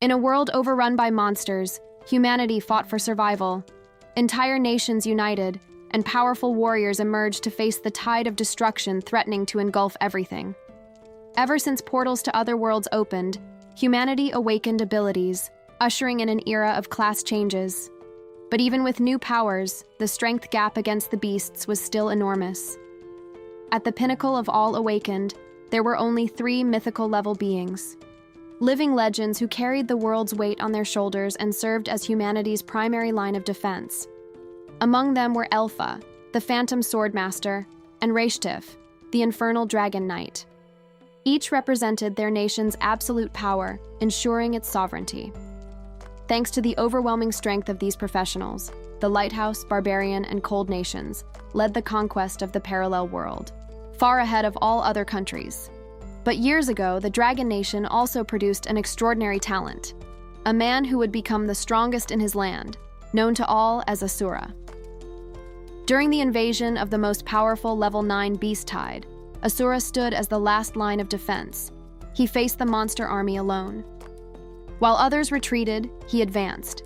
In a world overrun by monsters, humanity fought for survival. Entire nations united, and powerful warriors emerged to face the tide of destruction threatening to engulf everything. Ever since portals to other worlds opened, humanity awakened abilities, ushering in an era of class changes. But even with new powers, the strength gap against the beasts was still enormous. At the pinnacle of all awakened, there were only 3 mythical-level beings. Living legends who carried the world's weight on their shoulders and served as humanity's primary line of defense. Among them were Elpha, the Phantom Swordmaster, and Reshaping, the Infernal Dragon Knight. Each represented their nation's absolute power, ensuring its sovereignty. Thanks to the overwhelming strength of these professionals, the Lighthouse, Barbarian, and Cold nations led the conquest of the parallel world, far ahead of all other countries. But years ago, the Dragon Nation also produced an extraordinary talent, a man who would become the strongest in his land, known to all as Asura. During the invasion of the most powerful Level 9 Beast Tide, Asura stood as the last line of defense. He faced the monster army alone. While others retreated, he advanced.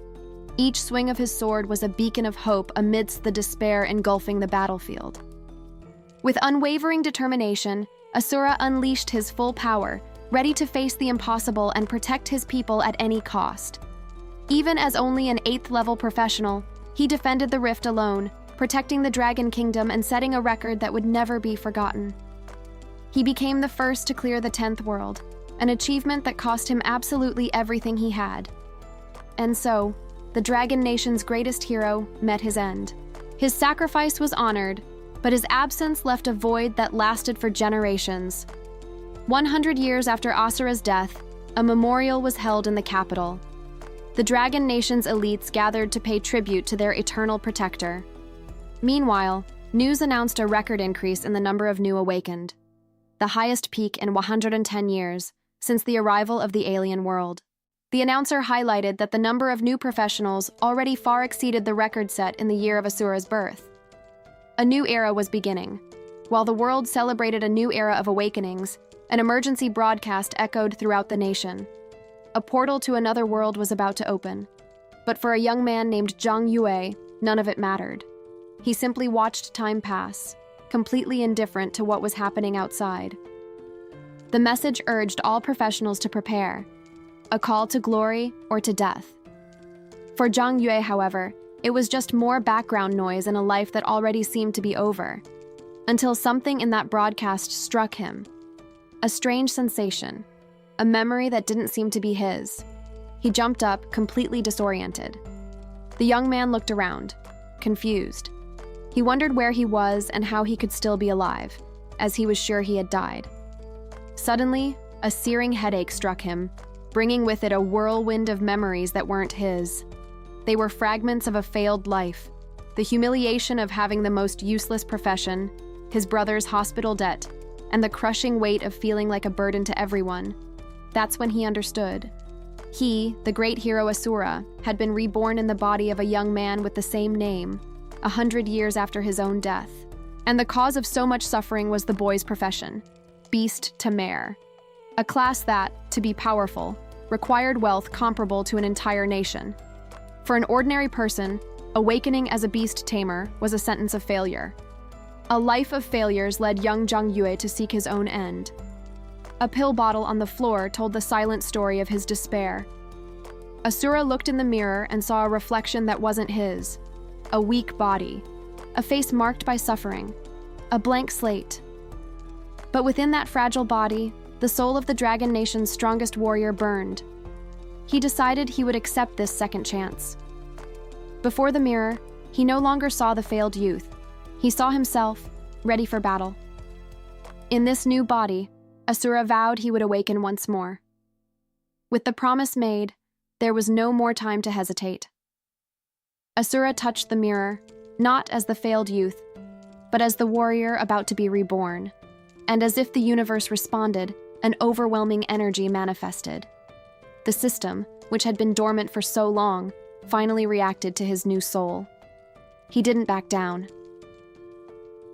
Each swing of his sword was a beacon of hope amidst the despair engulfing the battlefield. With unwavering determination, Asura unleashed his full power, ready to face the impossible and protect his people at any cost. Even as only an 8th-level professional, he defended the rift alone, protecting the Dragon Kingdom and setting a record that would never be forgotten. He became the first to clear the 10th world, an achievement that cost him absolutely everything he had. And so, the Dragon Nation's greatest hero met his end. His sacrifice was honored, but his absence left a void that lasted for generations. 100 years after Asura's death, a memorial was held in the capital. The Dragon Nation's elites gathered to pay tribute to their eternal protector. Meanwhile, news announced a record increase in the number of new awakened, the highest peak in 110 years since the arrival of the alien world. The announcer highlighted that the number of new professionals already far exceeded the record set in the year of Asura's birth. A new era was beginning. While the world celebrated a new era of awakenings, an emergency broadcast echoed throughout the nation. A portal to another world was about to open. But for a young man named Zhang Yue, none of it mattered. He simply watched time pass, completely indifferent to what was happening outside. The message urged all professionals to prepare, a call to glory or to death. For Zhang Yue, however, it was just more background noise in a life that already seemed to be over, until something in that broadcast struck him. A strange sensation, a memory that didn't seem to be his. He jumped up, completely disoriented. The young man looked around, confused. He wondered where he was and how he could still be alive, as he was sure he had died. Suddenly, a searing headache struck him, bringing with it a whirlwind of memories that weren't his. They were fragments of a failed life, the humiliation of having the most useless profession, his brother's hospital debt, and the crushing weight of feeling like a burden to everyone. That's when he understood. He, the great hero Asura, had been reborn in the body of a young man with the same name, 100 years after his own death. And the cause of so much suffering was the boy's profession, Beast to Mare, a class that, to be powerful, required wealth comparable to an entire nation. For an ordinary person, awakening as a beast tamer was a sentence of failure. A life of failures led young Zhang Yue to seek his own end. A pill bottle on the floor told the silent story of his despair. Asura looked in the mirror and saw a reflection that wasn't his. A weak body, a face marked by suffering, a blank slate. But within that fragile body, the soul of the Dragon Nation's strongest warrior burned. He decided he would accept this second chance. Before the mirror, he no longer saw the failed youth. He saw himself, ready for battle. In this new body, Asura vowed he would awaken once more. With the promise made, there was no more time to hesitate. Asura touched the mirror, not as the failed youth, but as the warrior about to be reborn. And as if the universe responded, an overwhelming energy manifested. The system, which had been dormant for so long, finally reacted to his new soul. He didn't back down.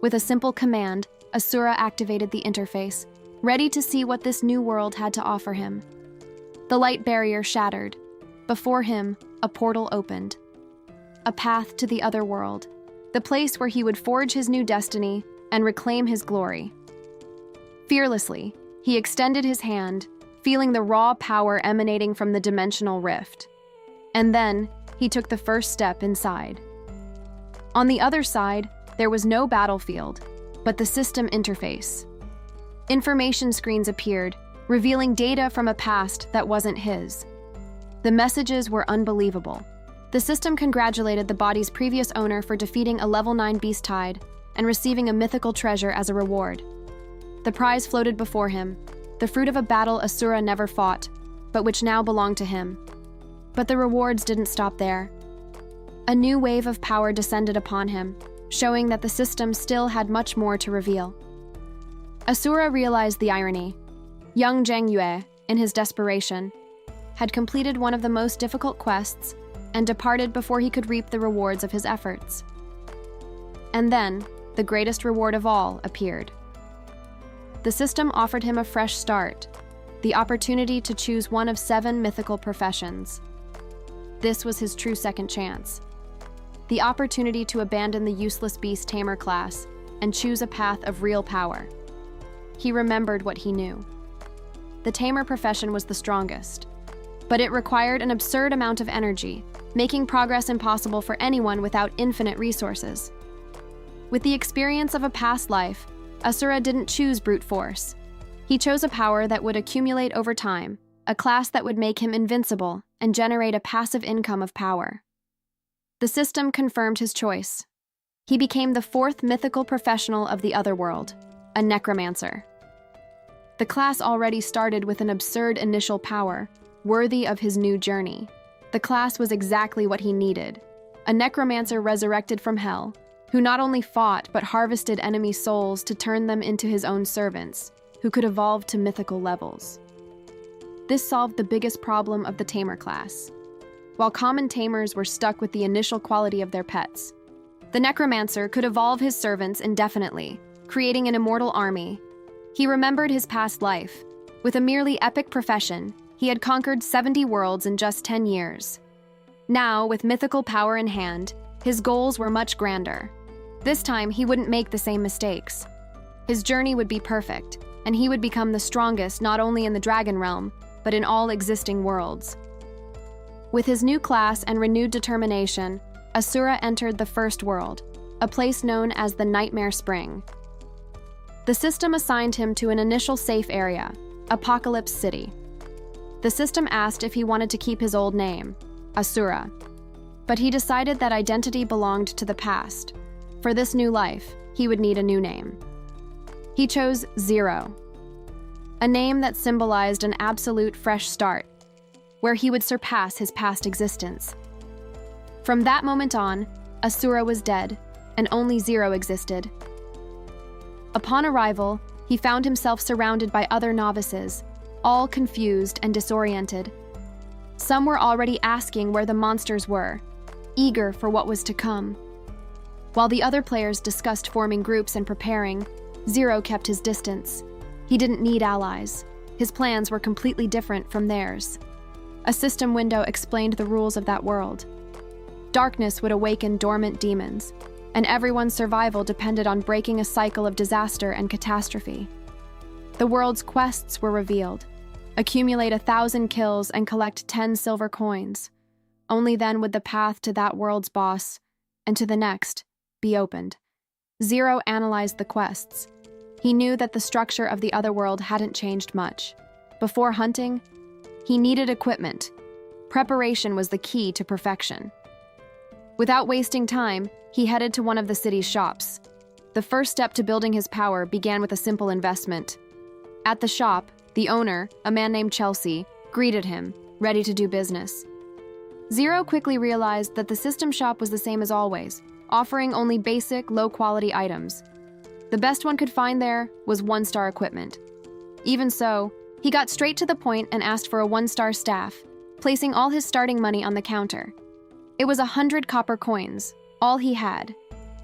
With a simple command, Asura activated the interface, ready to see what this new world had to offer him. The light barrier shattered. Before him, a portal opened. A path to the other world, the place where he would forge his new destiny and reclaim his glory. Fearlessly, he extended his hand, feeling the raw power emanating from the dimensional rift. And then, he took the first step inside. On the other side, there was no battlefield, but the system interface. Information screens appeared, revealing data from a past that wasn't his. The messages were unbelievable. The system congratulated the body's previous owner for defeating a level 9 beast tide and receiving a mythical treasure as a reward. The prize floated before him, the fruit of a battle Asura never fought, but which now belonged to him. But the rewards didn't stop there. A new wave of power descended upon him, showing that the system still had much more to reveal. Asura realized the irony. Young Zhang Yue, in his desperation, had completed one of the most difficult quests and departed before he could reap the rewards of his efforts. And then, the greatest reward of all appeared. The system offered him a fresh start, the opportunity to choose one of 7 mythical professions. This was his true second chance. The opportunity to abandon the useless beast tamer class and choose a path of real power. He remembered what he knew. The tamer profession was the strongest, but it required an absurd amount of energy, making progress impossible for anyone without infinite resources. With the experience of a past life, Asura didn't choose brute force. He chose a power that would accumulate over time, a class that would make him invincible and generate a passive income of power. The system confirmed his choice. He became the 4th mythical professional of the otherworld, a necromancer. The class already started with an absurd initial power, worthy of his new journey. The class was exactly what he needed, a necromancer resurrected from hell, who not only fought but harvested enemy souls to turn them into his own servants, who could evolve to mythical levels. This solved the biggest problem of the tamer class. While common tamers were stuck with the initial quality of their pets, the necromancer could evolve his servants indefinitely, creating an immortal army. He remembered his past life. With a merely epic profession, he had conquered 70 worlds in just 10 years. Now, with mythical power in hand, his goals were much grander. This time, he wouldn't make the same mistakes. His journey would be perfect, and he would become the strongest not only in the Dragon Realm, but in all existing worlds. With his new class and renewed determination, Asura entered the first world, a place known as the Nightmare Spring. The system assigned him to an initial safe area, Apocalypse City. The system asked if he wanted to keep his old name, Asura, but he decided that identity belonged to the past. For this new life, he would need a new name. He chose Zero, a name that symbolized an absolute fresh start, where he would surpass his past existence. From that moment on, Asura was dead, and only Zero existed. Upon arrival, he found himself surrounded by other novices, all confused and disoriented. Some were already asking where the monsters were, eager for what was to come. While the other players discussed forming groups and preparing, Zero kept his distance. He didn't need allies. His plans were completely different from theirs. A system window explained the rules of that world. Darkness would awaken dormant demons, and everyone's survival depended on breaking a cycle of disaster and catastrophe. The world's quests were revealed. Accumulate 1,000 kills and collect 10 silver coins. Only then would the path to that world's boss, and to the next, be opened. Zero analyzed the quests. He knew that the structure of the other world hadn't changed much. Before hunting, he needed equipment. Preparation was the key to perfection. Without wasting time, he headed to one of the city's shops. The first step to building his power began with a simple investment. At the shop, the owner, a man named Chelsea, greeted him, ready to do business. Zero quickly realized that the system shop was the same as always, offering only basic, low-quality items. The best one could find there was 1-star equipment. Even so, he got straight to the point and asked for a 1-star staff, placing all his starting money on the counter. It was 100 copper coins, all he had,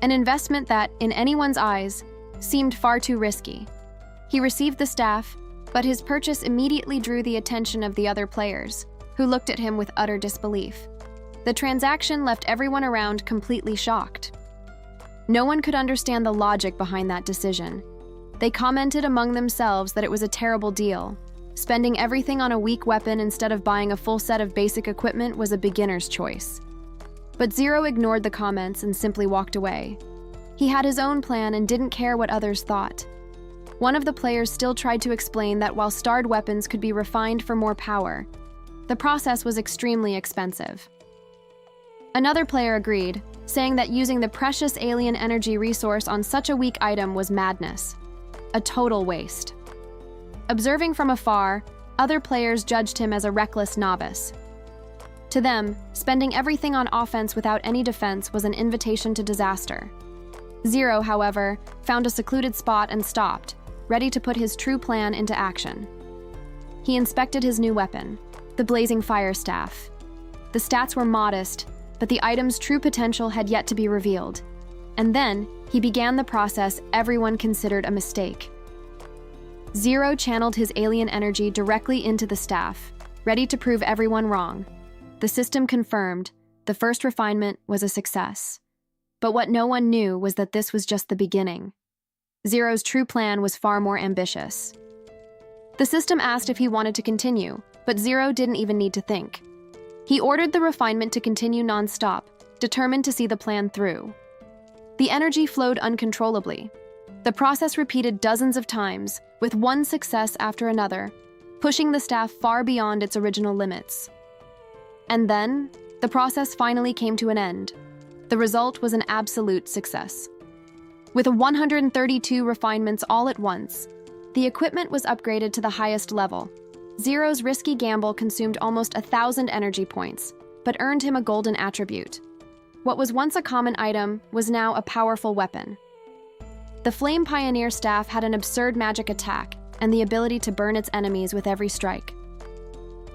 an investment that, in anyone's eyes, seemed far too risky. He received the staff, But his purchase immediately drew the attention of the other players, who looked at him with utter disbelief. The transaction left everyone around completely shocked. No one could understand the logic behind that decision. They commented among themselves that it was a terrible deal. Spending everything on a weak weapon instead of buying a full set of basic equipment was a beginner's choice. But Zero ignored the comments and simply walked away. He had his own plan and didn't care what others thought. One of the players still tried to explain that while starred weapons could be refined for more power, the process was extremely expensive. Another player agreed, saying that using the precious alien energy resource on such a weak item was madness, a total waste. Observing from afar, other players judged him as a reckless novice. To them, spending everything on offense without any defense was an invitation to disaster. Zero, however, found a secluded spot and stopped, ready to put his true plan into action. He inspected his new weapon, the blazing fire staff. The stats were modest, but the item's true potential had yet to be revealed. And then, he began the process everyone considered a mistake. Zero channeled his alien energy directly into the staff, ready to prove everyone wrong. The system confirmed, the first refinement was a success. But what no one knew was that this was just the beginning. Zero's true plan was far more ambitious. The system asked if he wanted to continue, but Zero didn't even need to think. He ordered the refinement to continue non-stop, determined to see the plan through. The energy flowed uncontrollably. The process repeated dozens of times, with one success after another, pushing the staff far beyond its original limits. And then, the process finally came to an end. The result was an absolute success. With 132 refinements all at once, the equipment was upgraded to the highest level. Zero's risky gamble consumed almost 1,000 energy points, but earned him a golden attribute. What was once a common item was now a powerful weapon. The Flame Pioneer staff had an absurd magic attack and the ability to burn its enemies with every strike.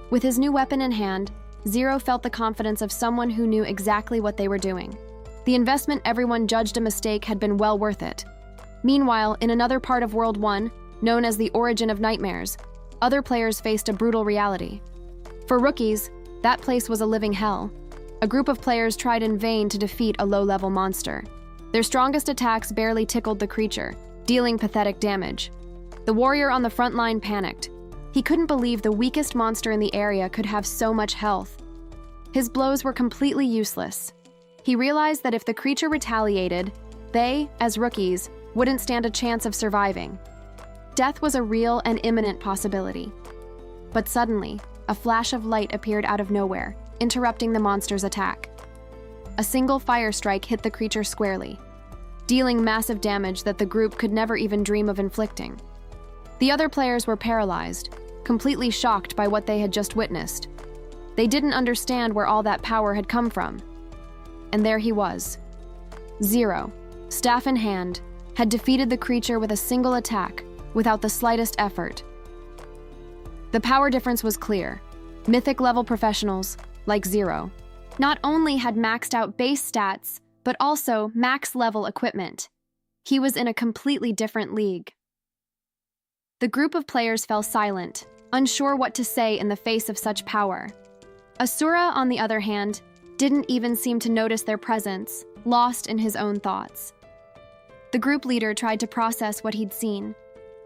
With his new weapon in hand, Zero felt the confidence of someone who knew exactly what they were doing. The investment everyone judged a mistake had been well worth it. Meanwhile, in another part of World 1, known as the Origin of Nightmares, other players faced a brutal reality. For rookies, that place was a living hell. A group of players tried in vain to defeat a low-level monster. Their strongest attacks barely tickled the creature, dealing pathetic damage. The warrior on the front line panicked. He couldn't believe the weakest monster in the area could have so much health. His blows were completely useless. He realized that if the creature retaliated, they, as rookies, wouldn't stand a chance of surviving. Death was a real and imminent possibility. But suddenly, a flash of light appeared out of nowhere, interrupting the monster's attack. A single fire strike hit the creature squarely, dealing massive damage that the group could never even dream of inflicting. The other players were paralyzed, completely shocked by what they had just witnessed. They didn't understand where all that power had come from. And there he was. Zero, staff in hand, had defeated the creature with a single attack, without the slightest effort. The power difference was clear. Mythic-level professionals, like Zero, not only had maxed out base stats, but also max-level equipment. He was in a completely different league. The group of players fell silent, unsure what to say in the face of such power. Asura, on the other hand, didn't even seem to notice their presence, lost in his own thoughts. The group leader tried to process what he'd seen.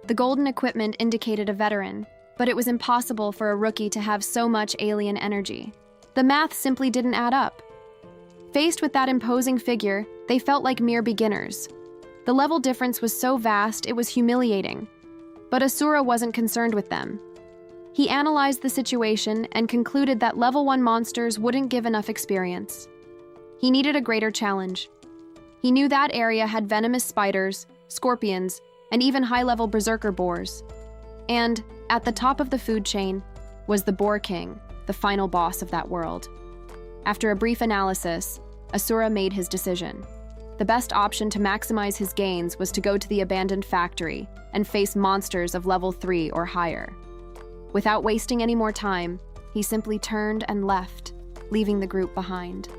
The golden equipment indicated a veteran, but it was impossible for a rookie to have so much alien energy. The math simply didn't add up. Faced with that imposing figure, they felt like mere beginners. The level difference was so vast it was humiliating. But Asura wasn't concerned with them. He analyzed the situation and concluded that level 1 monsters wouldn't give enough experience. He needed a greater challenge. He knew that area had venomous spiders, scorpions, and even high-level berserker boars. And, at the top of the food chain, was the Boar King, the final boss of that world. After a brief analysis, Asura made his decision. The best option to maximize his gains was to go to the abandoned factory and face monsters of level 3 or higher. Without wasting any more time, he simply turned and left, leaving the group behind.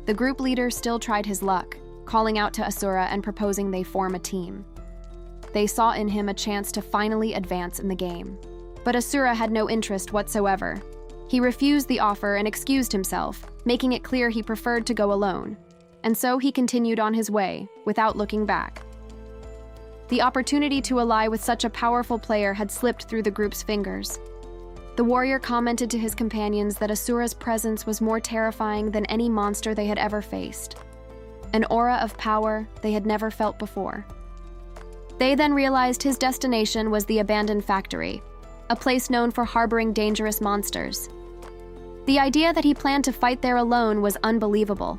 The group leader still tried his luck, calling out to Asura and proposing they form a team. They saw in him a chance to finally advance in the game. But Asura had no interest whatsoever. He refused the offer and excused himself, making it clear he preferred to go alone. And so he continued on his way, without looking back. The opportunity to ally with such a powerful player had slipped through the group's fingers. The warrior commented to his companions that Asura's presence was more terrifying than any monster they had ever faced. An aura of power they had never felt before. They then realized his destination was the abandoned factory, a place known for harboring dangerous monsters. The idea that he planned to fight there alone was unbelievable,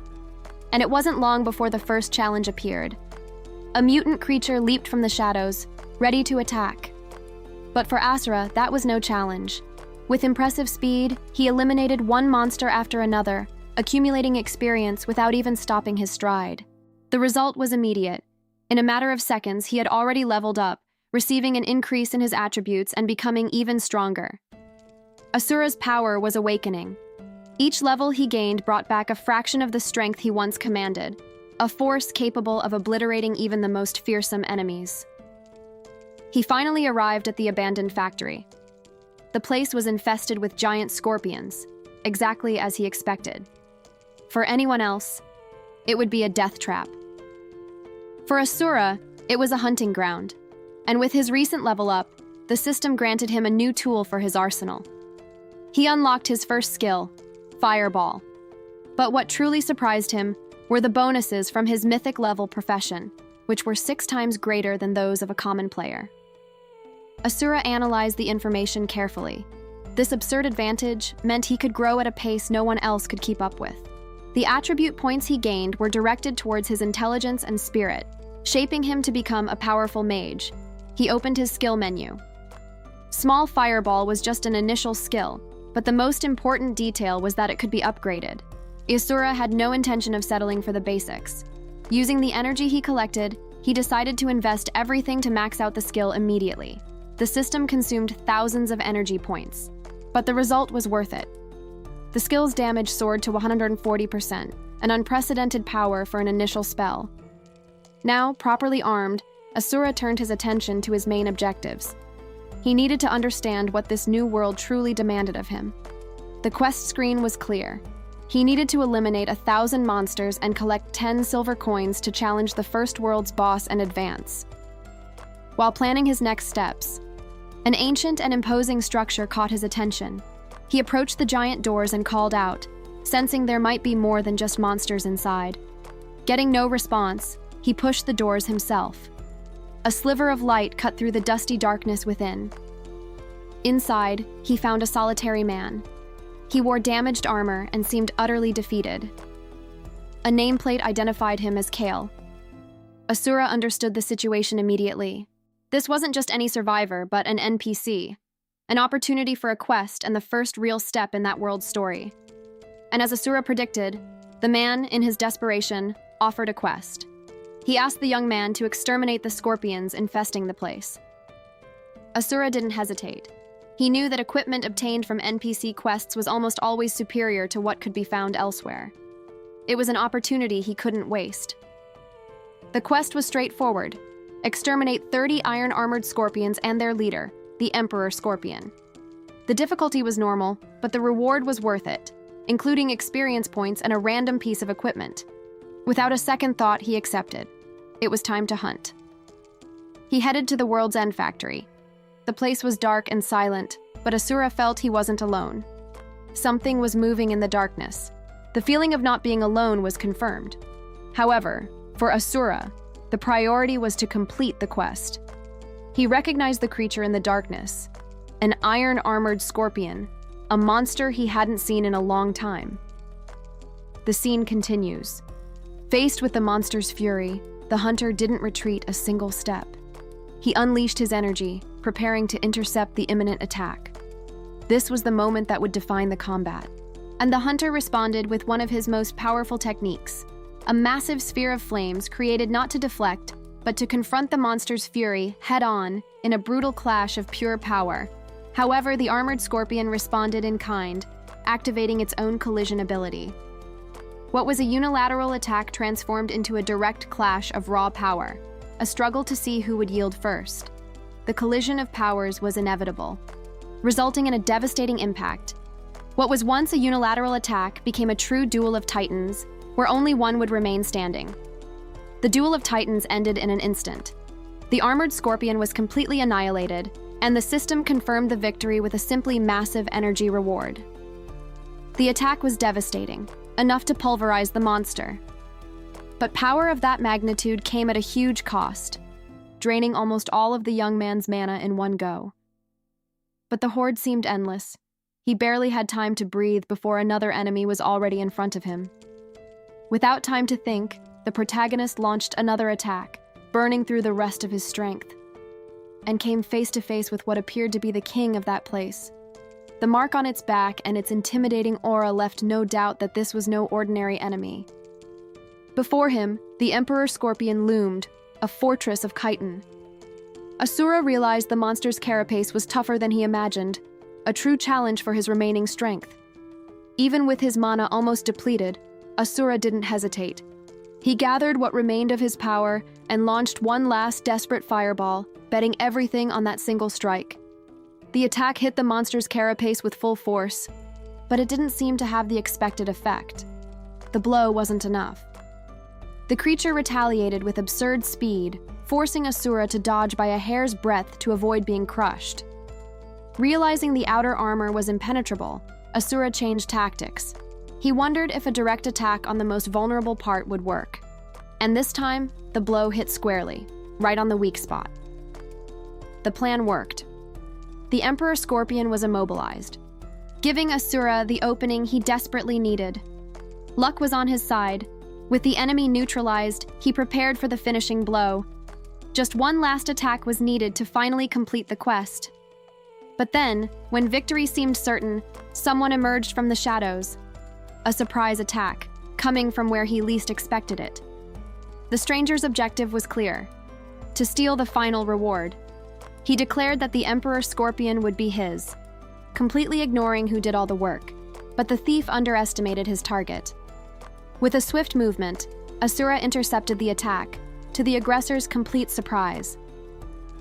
and it wasn't long before the first challenge appeared. A mutant creature leaped from the shadows, ready to attack. But for Asura, that was no challenge. With impressive speed, he eliminated one monster after another, accumulating experience without even stopping his stride. The result was immediate. In a matter of seconds, he had already leveled up, receiving an increase in his attributes and becoming even stronger. Asura's power was awakening. Each level he gained brought back a fraction of the strength he once commanded, a force capable of obliterating even the most fearsome enemies. He finally arrived at the abandoned factory. The place was infested with giant scorpions, exactly as he expected. For anyone else, it would be a death trap. For Asura, it was a hunting ground, and with his recent level up, the system granted him a new tool for his arsenal. He unlocked his first skill, Fireball. But what truly surprised him were the bonuses from his mythic level profession, which were 6 times greater than those of a common player. Asura analyzed the information carefully. This absurd advantage meant he could grow at a pace no one else could keep up with. The attribute points he gained were directed towards his intelligence and spirit, shaping him to become a powerful mage. He opened his skill menu. Small Fireball was just an initial skill, but the most important detail was that it could be upgraded. Asura had no intention of settling for the basics. Using the energy he collected, he decided to invest everything to max out the skill immediately. The system consumed thousands of energy points, but the result was worth it. The skill's damage soared to 140%, an unprecedented power for an initial spell. Now, properly armed, Asura turned his attention to his main objectives. He needed to understand what this new world truly demanded of him. The quest screen was clear. He needed to eliminate 1,000 monsters and collect 10 silver coins to challenge the first world's boss and advance. While planning his next steps, an ancient and imposing structure caught his attention. He approached the giant doors and called out, sensing there might be more than just monsters inside. Getting no response, he pushed the doors himself. A sliver of light cut through the dusty darkness within. Inside, he found a solitary man. He wore damaged armor and seemed utterly defeated. A nameplate identified him as Kale. Asura understood the situation immediately. This wasn't just any survivor, but an NPC, an opportunity for a quest and the first real step in that world's story. And as Asura predicted, the man, in his desperation, offered a quest. He asked the young man to exterminate the scorpions infesting the place. Asura didn't hesitate. He knew that equipment obtained from NPC quests was almost always superior to what could be found elsewhere. It was an opportunity he couldn't waste. The quest was straightforward. Exterminate 30 iron-armored scorpions and their leader, the Emperor Scorpion. The difficulty was normal, but the reward was worth it, including experience points and a random piece of equipment. Without a second thought, he accepted. It was time to hunt. He headed to the World's End factory. The place was dark and silent, but Asura felt he wasn't alone. Something was moving in the darkness. The feeling of not being alone was confirmed. However, for Asura, the priority was to complete the quest. He recognized the creature in the darkness, an iron-armored scorpion, a monster he hadn't seen in a long time. The scene continues. Faced with the monster's fury, the hunter didn't retreat a single step. He unleashed his energy, preparing to intercept the imminent attack. This was the moment that would define the combat. And the hunter responded with one of his most powerful techniques, a massive sphere of flames created not to deflect, but to confront the monster's fury head-on in a brutal clash of pure power. However, the armored scorpion responded in kind, activating its own collision ability. What was a unilateral attack transformed into a direct clash of raw power. a struggle to see who would yield first. The collision of powers was inevitable, resulting in a devastating impact. What was once a unilateral attack became a true duel of titans, where only one would remain standing. The duel of titans ended in an instant. The armored scorpion was completely annihilated, and the system confirmed the victory with a simply massive energy reward. The attack was devastating, enough to pulverize the monster. But power of that magnitude came at a huge cost, draining almost all of the young man's mana in one go. But the horde seemed endless. He barely had time to breathe before another enemy was already in front of him. Without time to think, the protagonist launched another attack, burning through the rest of his strength, and came face to face with what appeared to be the king of that place. The mark on its back and its intimidating aura left no doubt that this was no ordinary enemy. Before him, the Emperor Scorpion loomed, a fortress of chitin. Asura realized the monster's carapace was tougher than he imagined, a true challenge for his remaining strength. Even with his mana almost depleted, Asura didn't hesitate. He gathered what remained of his power and launched one last desperate fireball, betting everything on that single strike. The attack hit the monster's carapace with full force, but it didn't seem to have the expected effect. The blow wasn't enough. The creature retaliated with absurd speed, forcing Asura to dodge by a hair's breadth to avoid being crushed. Realizing the outer armor was impenetrable, Asura changed tactics. He wondered if a direct attack on the most vulnerable part would work. And this time, the blow hit squarely, right on the weak spot. The plan worked. The Emperor Scorpion was immobilized, giving Asura the opening he desperately needed. Luck was on his side. With the enemy neutralized, he prepared for the finishing blow. Just one last attack was needed to finally complete the quest. But then, when victory seemed certain, someone emerged from the shadows. A surprise attack, coming from where he least expected it. The stranger's objective was clear: to steal the final reward. He declared that the Emperor Scorpion would be his, completely ignoring who did all the work. But the thief underestimated his target. With a swift movement, Asura intercepted the attack, to the aggressor's complete surprise.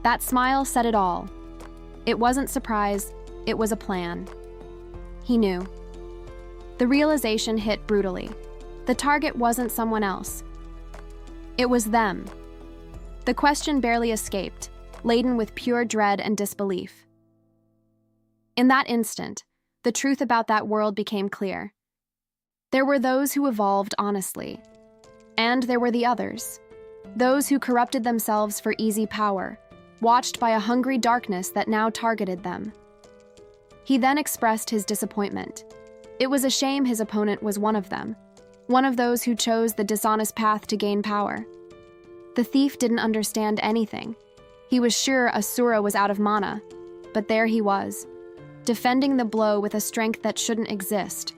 That smile said it all. It wasn't surprise, it was a plan. He knew. The realization hit brutally. The target wasn't someone else. It was them. The question barely escaped, laden with pure dread and disbelief. In that instant, the truth about that world became clear. There were those who evolved honestly, and there were the others, those who corrupted themselves for easy power, watched by a hungry darkness that now targeted them. He then expressed his disappointment. It was a shame his opponent was one of them, one of those who chose the dishonest path to gain power. The thief didn't understand anything. He was sure Asura was out of mana, but there he was, defending the blow with a strength that shouldn't exist.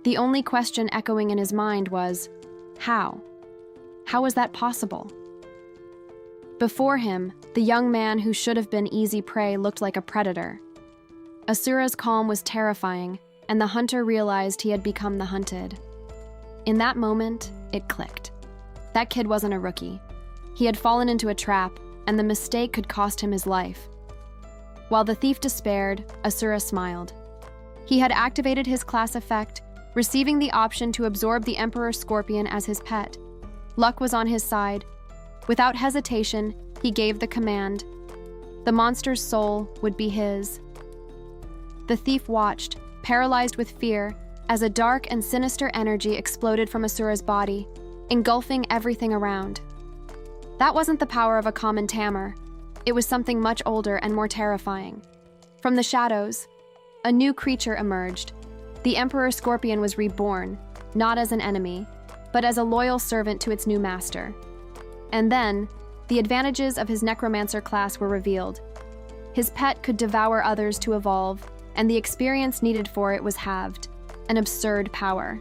The only question echoing in his mind was, how? How was that possible? Before him, the young man who should have been easy prey looked like a predator. Asura's calm was terrifying, and the hunter realized he had become the hunted. In that moment, it clicked. That kid wasn't a rookie. He had fallen into a trap, and the mistake could cost him his life. While the thief despaired, Asura smiled. He had activated his class effect, receiving the option to absorb the Emperor Scorpion as his pet. Luck was on his side. Without hesitation, he gave the command. The monster's soul would be his. The thief watched, paralyzed with fear, as a dark and sinister energy exploded from Asura's body, engulfing everything around. That wasn't the power of a common tamer. It was something much older and more terrifying. From the shadows, a new creature emerged. The Emperor Scorpion was reborn, not as an enemy, but as a loyal servant to its new master. And then, the advantages of his necromancer class were revealed. His pet could devour others to evolve, and the experience needed for it was halved, an absurd power.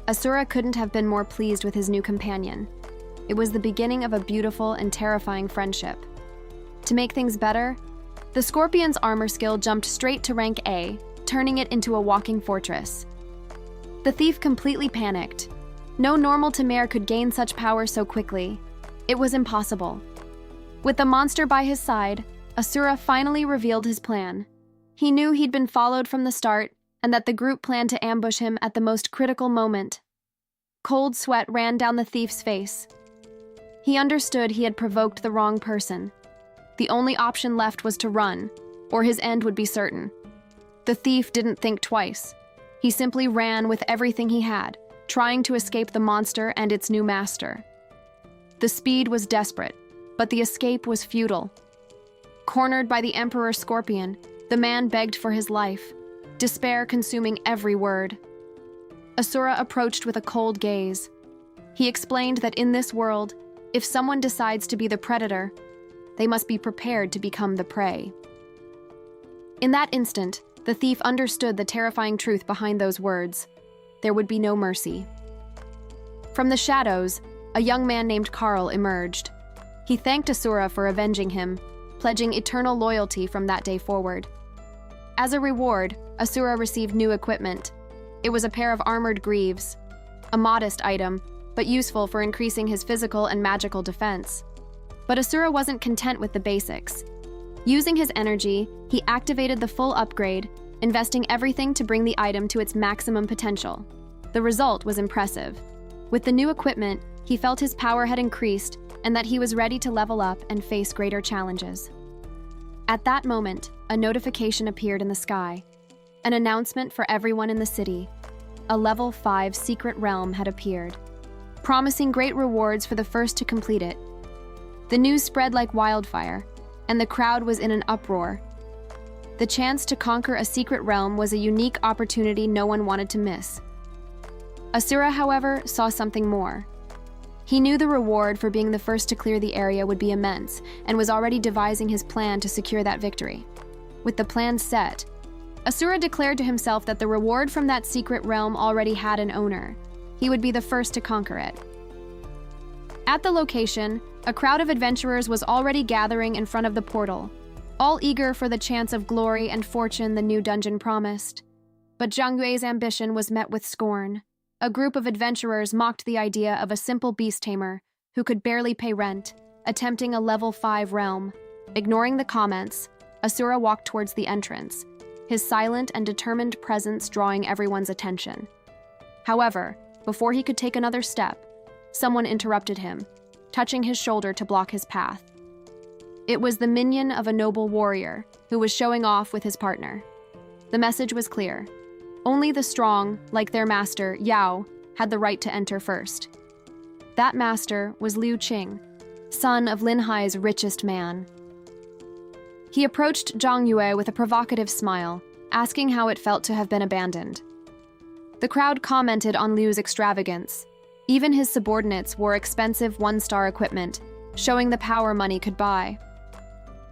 Asura couldn't have been more pleased with his new companion. It was the beginning of a beautiful and terrifying friendship. To make things better, the Scorpion's armor skill jumped straight to rank A, turning it into a walking fortress. The thief completely panicked. No normal Tamer could gain such power so quickly. It was impossible. With the monster by his side, Asura finally revealed his plan. He knew he'd been followed from the start and that the group planned to ambush him at the most critical moment. Cold sweat ran down the thief's face. He understood he had provoked the wrong person. The only option left was to run, or his end would be certain. The thief didn't think twice. He simply ran with everything he had, trying to escape the monster and its new master. The speed was desperate, but the escape was futile. Cornered by the Emperor Scorpion, the man begged for his life, despair consuming every word. Asura approached with a cold gaze. He explained that in this world, if someone decides to be the predator, they must be prepared to become the prey. In that instant, the thief understood the terrifying truth behind those words. There would be no mercy. From the shadows, a young man named Karl emerged. He thanked Asura for avenging him, pledging eternal loyalty from that day forward. As a reward, Asura received new equipment. It was a pair of armored greaves, a modest item, but useful for increasing his physical and magical defense. But Asura wasn't content with the basics. Using his energy, he activated the full upgrade, investing everything to bring the item to its maximum potential. The result was impressive. With the new equipment, he felt his power had increased and that he was ready to level up and face greater challenges. At that moment, a notification appeared in the sky. An announcement for everyone in the city. A level 5 secret realm had appeared, promising great rewards for the first to complete it. The news spread like wildfire, and the crowd was in an uproar. The chance to conquer a secret realm was a unique opportunity no one wanted to miss. Asura, however, saw something more. He knew the reward for being the first to clear the area would be immense, and was already devising his plan to secure that victory. With the plan set, Asura declared to himself that the reward from that secret realm already had an owner. He would be the first to conquer it. At the location, a crowd of adventurers was already gathering in front of the portal, all eager for the chance of glory and fortune the new dungeon promised. But Zhang Yue's ambition was met with scorn. A group of adventurers mocked the idea of a simple beast tamer who could barely pay rent, attempting a level 5 realm. Ignoring the comments, Asura walked towards the entrance, his silent and determined presence drawing everyone's attention. However, before he could take another step, someone interrupted him, touching his shoulder to block his path. It was the minion of a noble warrior who was showing off with his partner. The message was clear. Only the strong, like their master, Yao, had the right to enter first. That master was Liu Qing, son of Lin Hai's richest man. He approached Zhang Yue with a provocative smile, asking how it felt to have been abandoned. The crowd commented on Liu's extravagance. Even his subordinates wore expensive one-star equipment, showing the power money could buy.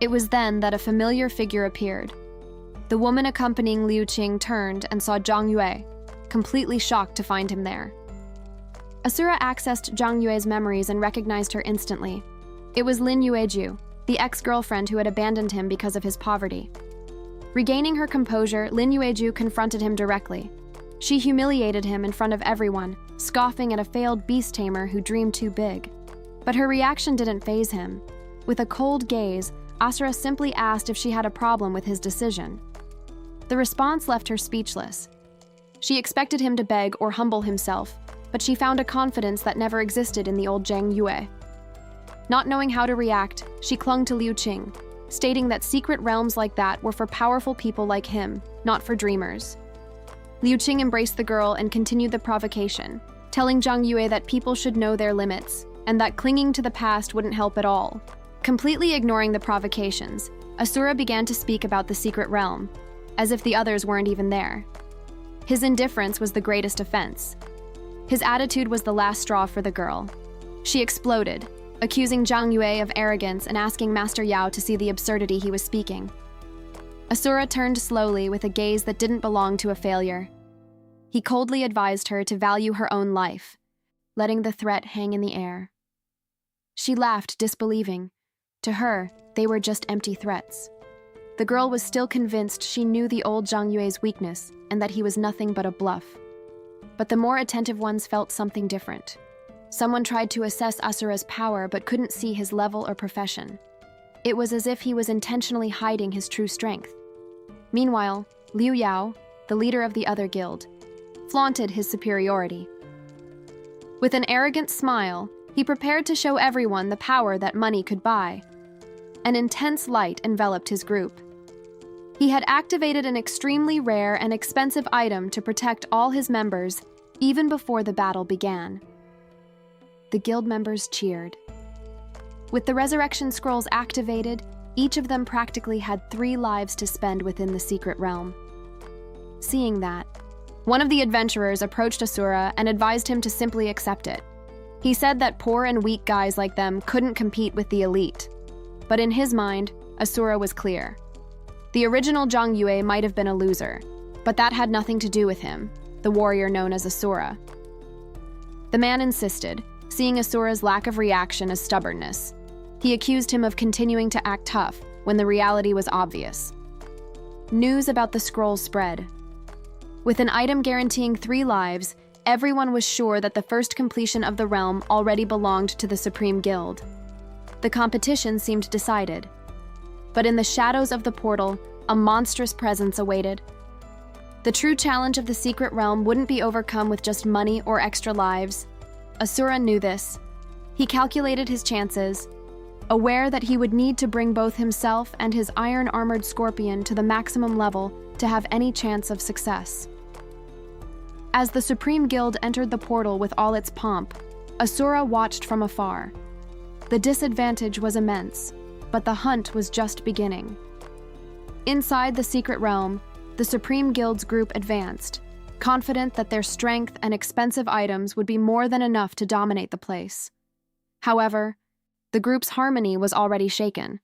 It was then that a familiar figure appeared. The woman accompanying Liu Qing turned and saw Zhang Yue, completely shocked to find him there. Asura accessed Zhang Yue's memories and recognized her instantly. It was Lin Yueju, the ex-girlfriend who had abandoned him because of his poverty. Regaining her composure, Lin Yueju confronted him directly. She humiliated him in front of everyone, scoffing at a failed beast tamer who dreamed too big. But her reaction didn't faze him. With a cold gaze, Asura simply asked if she had a problem with his decision. The response left her speechless. She expected him to beg or humble himself, but she found a confidence that never existed in the old Zhang Yue. Not knowing how to react, she clung to Liu Qing, stating that secret realms like that were for powerful people like him, not for dreamers. Liu Qing embraced the girl and continued the provocation, telling Zhang Yue that people should know their limits, and that clinging to the past wouldn't help at all. Completely ignoring the provocations, Asura began to speak about the secret realm, as if the others weren't even there. His indifference was the greatest offense. His attitude was the last straw for the girl. She exploded, accusing Zhang Yue of arrogance and asking Master Yao to see the absurdity he was speaking. Asura turned slowly with a gaze that didn't belong to a failure. He coldly advised her to value her own life, letting the threat hang in the air. She laughed, disbelieving. To her, they were just empty threats. The girl was still convinced she knew the old Zhang Yue's weakness and that he was nothing but a bluff. But the more attentive ones felt something different. Someone tried to assess Asura's power but couldn't see his level or profession. It was as if he was intentionally hiding his true strength. Meanwhile, Liu Yao, the leader of the other guild, flaunted his superiority. With an arrogant smile, he prepared to show everyone the power that money could buy. An intense light enveloped his group. He had activated an extremely rare and expensive item to protect all his members even before the battle began. The guild members cheered. With the resurrection scrolls activated, each of them practically had 3 lives to spend within the secret realm. Seeing that, one of the adventurers approached Asura and advised him to simply accept it. He said that poor and weak guys like them couldn't compete with the elite. But in his mind, Asura was clear. The original Zhang Yue might have been a loser, but that had nothing to do with him, the warrior known as Asura. The man insisted, seeing Asura's lack of reaction as stubbornness. He accused him of continuing to act tough when the reality was obvious. News about the scroll spread. With an item guaranteeing 3 lives, everyone was sure that the first completion of the realm already belonged to the Supreme Guild. The competition seemed decided. But in the shadows of the portal, a monstrous presence awaited. The true challenge of the secret realm wouldn't be overcome with just money or extra lives. Asura knew this. He calculated his chances, aware that he would need to bring both himself and his iron-armored scorpion to the maximum level to have any chance of success. As the Supreme Guild entered the portal with all its pomp, Asura watched from afar. The disadvantage was immense, but the hunt was just beginning. Inside the secret realm, the Supreme Guild's group advanced, confident that their strength and expensive items would be more than enough to dominate the place. However, the group's harmony was already shaken.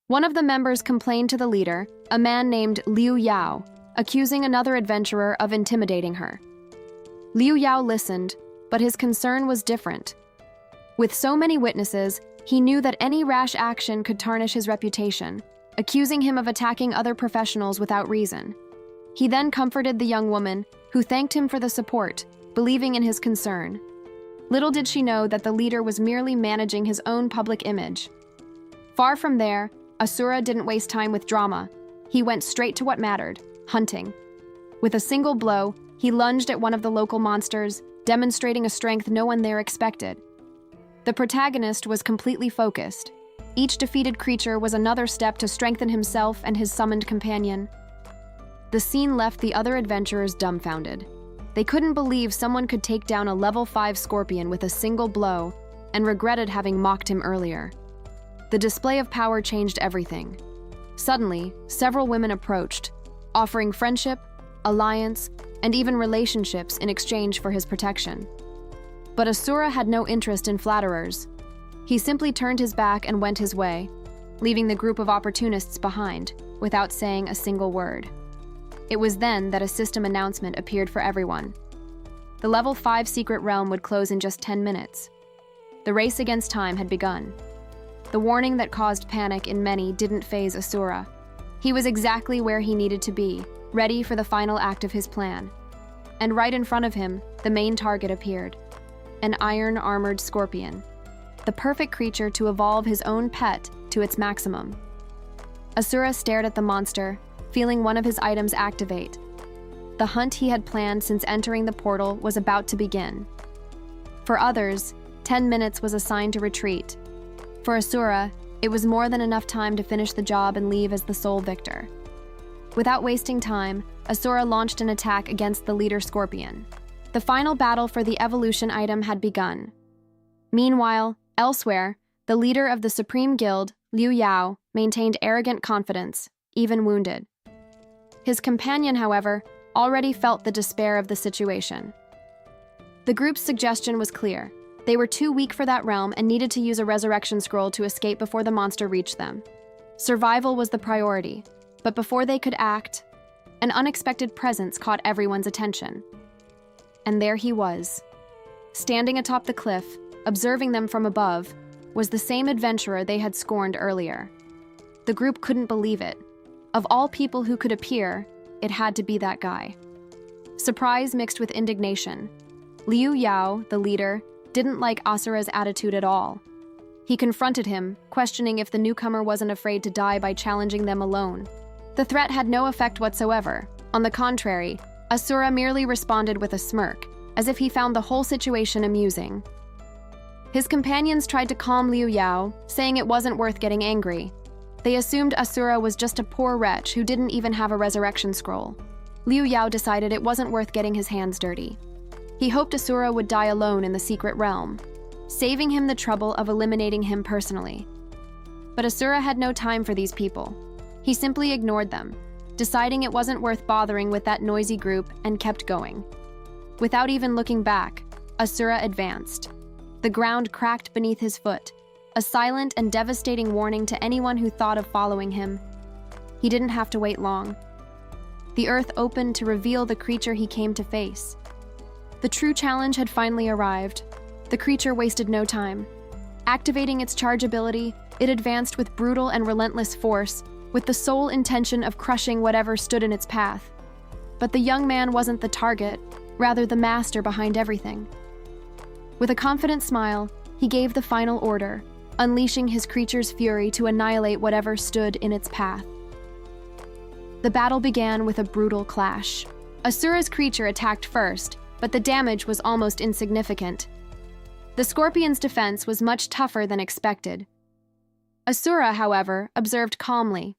One of the members complained to the leader, a man named Liu Yao, accusing another adventurer of intimidating her. Liu Yao listened, but his concern was different. With so many witnesses, he knew that any rash action could tarnish his reputation, accusing him of attacking other professionals without reason. He then comforted the young woman, who thanked him for the support, believing in his concern. Little did she know that the leader was merely managing his own public image. Far from there, Asura didn't waste time with drama. He went straight to what mattered: hunting. With a single blow, he lunged at one of the local monsters, demonstrating a strength no one there expected. The protagonist was completely focused. Each defeated creature was another step to strengthen himself and his summoned companion. The scene left the other adventurers dumbfounded. They couldn't believe someone could take down a level 5 scorpion with a single blow, and regretted having mocked him earlier. The display of power changed everything. Suddenly, several women approached, offering friendship, alliance, and even relationships in exchange for his protection. But Asura had no interest in flatterers. He simply turned his back and went his way, leaving the group of opportunists behind, without saying a single word. It was then that a system announcement appeared for everyone. The level 5 secret realm would close in just 10 minutes. The race against time had begun. The warning that caused panic in many didn't faze Asura. He was exactly where he needed to be, ready for the final act of his plan. And right in front of him, the main target appeared. An iron-armored scorpion. The perfect creature to evolve his own pet to its maximum. Asura stared at the monster, feeling one of his items activate. The hunt he had planned since entering the portal was about to begin. For others, 10 minutes was assigned to retreat. For Asura, it was more than enough time to finish the job and leave as the sole victor. Without wasting time, Asura launched an attack against the leader scorpion. The final battle for the evolution item had begun. Meanwhile, elsewhere, the leader of the Supreme Guild, Liu Yao, maintained arrogant confidence, even wounded. His companion, however, already felt the despair of the situation. The group's suggestion was clear. They were too weak for that realm and needed to use a resurrection scroll to escape before the monster reached them. Survival was the priority, but before they could act, an unexpected presence caught everyone's attention. And there he was. Standing atop the cliff, observing them from above, was the same adventurer they had scorned earlier. The group couldn't believe it. Of all people who could appear, it had to be that guy. Surprise mixed with indignation. Liu Yao, the leader, didn't like Asura's attitude at all. He confronted him, questioning if the newcomer wasn't afraid to die by challenging them alone. The threat had no effect whatsoever. On the contrary, Asura merely responded with a smirk, as if he found the whole situation amusing. His companions tried to calm Liu Yao, saying it wasn't worth getting angry. They assumed Asura was just a poor wretch who didn't even have a resurrection scroll. Liu Yao decided it wasn't worth getting his hands dirty. He hoped Asura would die alone in the secret realm, saving him the trouble of eliminating him personally. But Asura had no time for these people. He simply ignored them, deciding it wasn't worth bothering with that noisy group, and kept going. Without even looking back, Asura advanced. The ground cracked beneath his foot, a silent and devastating warning to anyone who thought of following him. He didn't have to wait long. The earth opened to reveal the creature he came to face. The true challenge had finally arrived. The creature wasted no time. Activating its charge ability, it advanced with brutal and relentless force, with the sole intention of crushing whatever stood in its path. But the young man wasn't the target, rather the master behind everything. With a confident smile, he gave the final order, unleashing his creature's fury to annihilate whatever stood in its path. The battle began with a brutal clash. Asura's creature attacked first, but the damage was almost insignificant. The scorpion's defense was much tougher than expected. Asura, however, observed calmly.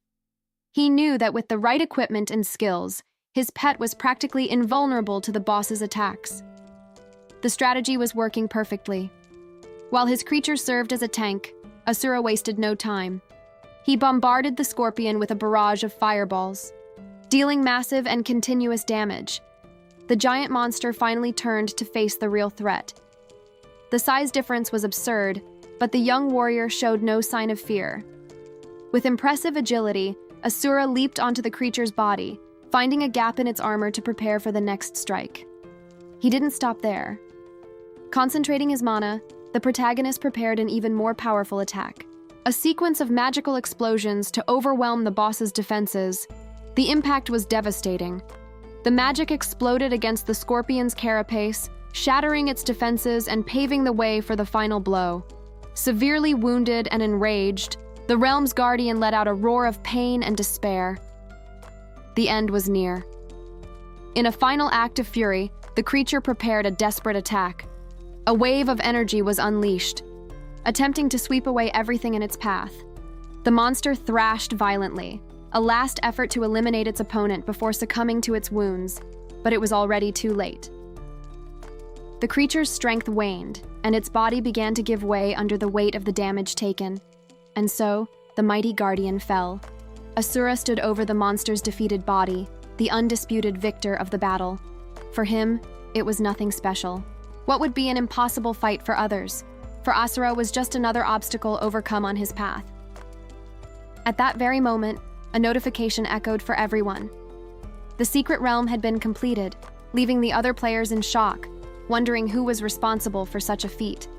He knew that with the right equipment and skills, his pet was practically invulnerable to the boss's attacks. The strategy was working perfectly. While his creature served as a tank, Asura wasted no time. He bombarded the scorpion with a barrage of fireballs, dealing massive and continuous damage. The giant monster finally turned to face the real threat. The size difference was absurd, but the young warrior showed no sign of fear. With impressive agility, Asura leaped onto the creature's body, finding a gap in its armor to prepare for the next strike. He didn't stop there. Concentrating his mana, the protagonist prepared an even more powerful attack. A sequence of magical explosions to overwhelm the boss's defenses. The impact was devastating. The magic exploded against the scorpion's carapace, shattering its defenses and paving the way for the final blow. Severely wounded and enraged, the realm's guardian let out a roar of pain and despair. The end was near. In a final act of fury, the creature prepared a desperate attack. A wave of energy was unleashed, attempting to sweep away everything in its path. The monster thrashed violently, a last effort to eliminate its opponent before succumbing to its wounds, but it was already too late. The creature's strength waned, and its body began to give way under the weight of the damage taken. And so, the mighty guardian fell. Asura stood over the monster's defeated body, the undisputed victor of the battle. For him, it was nothing special. What would be an impossible fight for others? For Asura was just another obstacle overcome on his path. At that very moment, a notification echoed for everyone. The secret realm had been completed, leaving the other players in shock, wondering who was responsible for such a feat.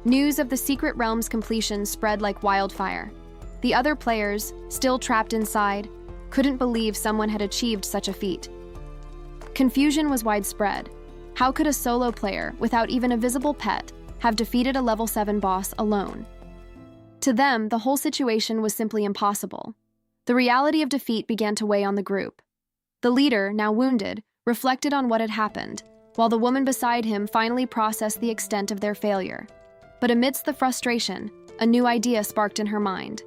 News of the secret realm's completion spread like wildfire. The other players, still trapped inside, couldn't believe someone had achieved such a feat. Confusion was widespread. How could a solo player, without even a visible pet, have defeated a level 7 boss alone? To them, the whole situation was simply impossible. The reality of defeat began to weigh on the group. The leader, now wounded, reflected on what had happened, while the woman beside him finally processed the extent of their failure. But amidst the frustration, a new idea sparked in her mind.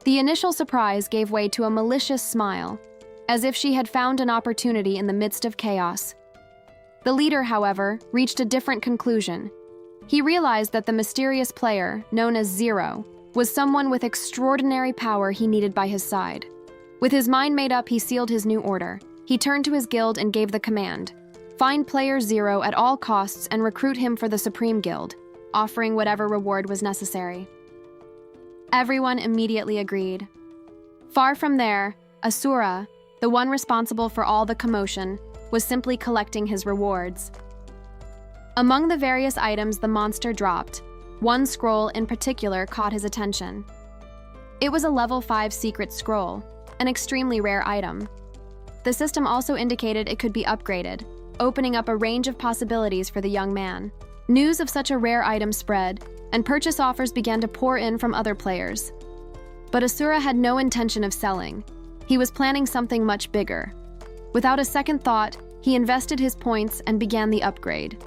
The initial surprise gave way to a malicious smile, as if she had found an opportunity in the midst of chaos. The leader, however, reached a different conclusion. He realized that the mysterious player, known as Zero, was someone with extraordinary power he needed by his side. With his mind made up, he sealed his new order. He turned to his guild and gave the command: find player Zero at all costs and recruit him for the Supreme Guild, offering whatever reward was necessary. Everyone immediately agreed. Far from there, Asura, the one responsible for all the commotion, was simply collecting his rewards. Among the various items the monster dropped, one scroll in particular caught his attention. It was a level 5 secret scroll, an extremely rare item. The system also indicated it could be upgraded, opening up a range of possibilities for the young man. News of such a rare item spread, and purchase offers began to pour in from other players. But Asura had no intention of selling. He was planning something much bigger. Without a second thought, he invested his points and began the upgrade.